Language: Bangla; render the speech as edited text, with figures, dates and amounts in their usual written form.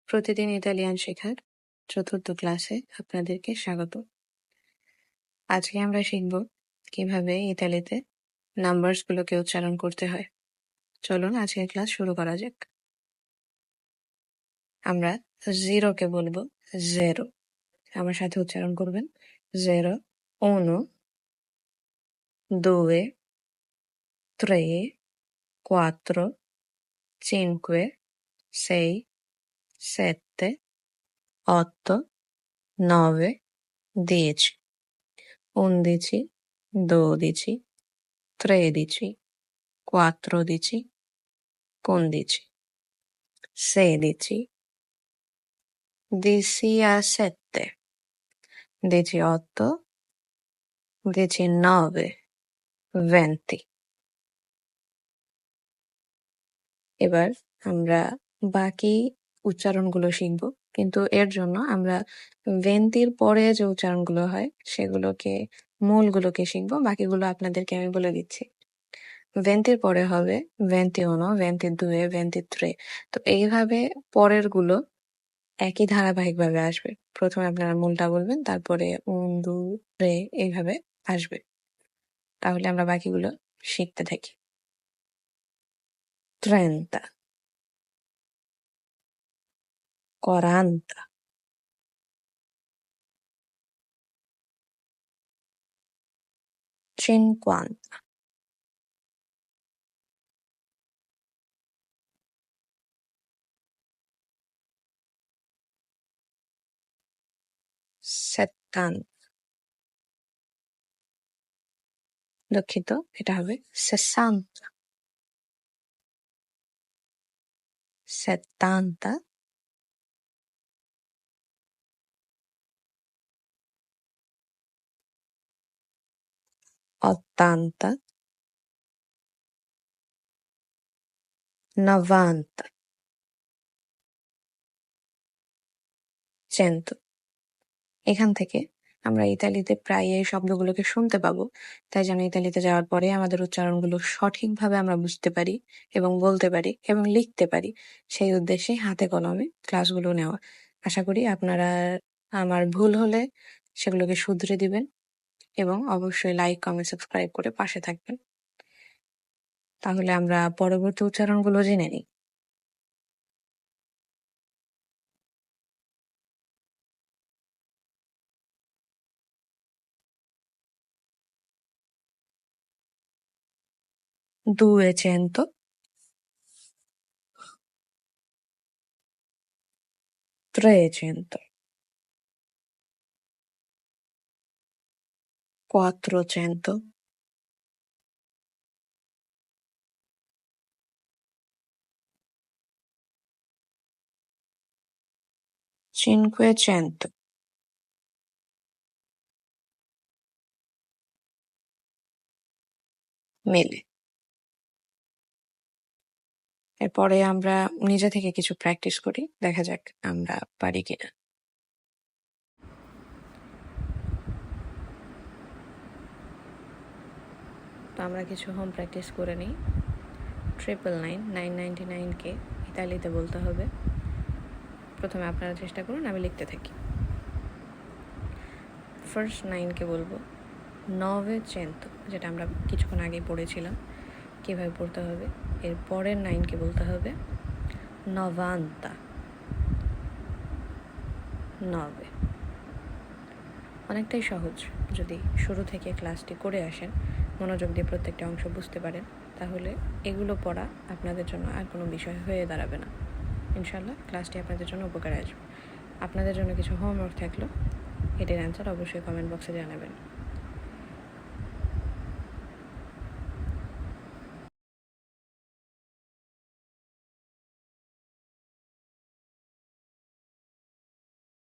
প্রতিদিন ইতালিয়ান শেখার ৪র্থ ক্লাসে আপনাদেরকে স্বাগত। আজকে আমরা শিখব কিভাবে ইতালিতে নাম্বারসগুলোকে উচ্চারণ করতে হয়। চলুন আজকের ক্লাস শুরু করা যাক। আমরা 0 কে বলবো 0। আমার সাথে উচ্চারণ করবেন 0, 1, 2, 3, 4, 5, 6, 7, 8, 9, 10, 11, 12, 13, 14, 15, 16, 17, 18, 19, 20। এবার আমরা বাকি উচ্চারণগুলো শিখব, কিন্তু এর জন্য আমরা 20-র পরে যে উচ্চারণগুলো হয় সেগুলোকে মূলগুলোকে শিখব, বাকিগুলো আপনাদেরকে আমি বলে দিচ্ছি। 20-র পরে হবে 21, 22, 23। তো এইভাবে পরের গুলো একই ধারাবাহিকভাবে আসবে। প্রথমে আপনারা মূলটা বলবেন, তারপরে 1, 2, 3 এইভাবে আসবে। তাহলে আমরা বাকিগুলো শিখতে থাকি। 30, 40, 50, 70, দুঃখিত, এটা হবে 60, 70, 80, 90, 100। এখান থেকে আমরা ইতালিতে প্রায় এই শব্দগুলোকে শুনতে পাবো, তাই যেন ইতালিতে যাওয়ার পরে আমাদের উচ্চারণগুলো সঠিকভাবে আমরা বুঝতে পারি এবং বলতে পারি এবং লিখতে পারি, সেই উদ্দেশ্যে হাতে কলমে ক্লাসগুলো নেওয়া। আশা করি আপনারা আমার ভুল হলে সেগুলোকে শুধরে দিবেন এবং অবশ্যই লাইক, কমেন্ট, সাবস্ক্রাইব করে পাশে থাকবেন। তাহলে আমরা পরবর্তী উচ্চারণগুলো জেনে নিই। 200, 300, 400, 500, 1000। এরপরে আমরা নিজে থেকে কিছু প্র্যাকটিস করি, দেখা যাক আমরা পারি কিনা। তো আমরা কিছু হোম প্র্যাকটিস করে নিই। 999, 999কে ইতালিতে বলতে হবে। প্রথমে আপনারা চেষ্টা করুন, আমি লিখতে থাকি। ফার্স্ট 9কে বলবো 900, যেটা আমরা কিছুক্ষণ আগেই পড়েছিলাম কীভাবে পড়তে হবে। এর পরের 9কে বলতে হবে 90, 90। অনেকটাই সহজ। যদি শুরু থেকে ক্লাসটি করে আসেন, মনোযোগ দিয়ে প্রত্যেকটা অংশ বুঝতে পারেন, তাহলে এগুলো পড়া আপনাদের জন্য আর কোনো বিষয় হয়ে দাঁড়াবে না। ইনশাল্লাহ ক্লাসটি আপনাদের জন্য উপকারে আসবে। আপনাদের জন্য কিছু হোমওয়ার্ক থাকলো, এটির অ্যান্সার অবশ্যই কমেন্ট বক্সে জানাবেন।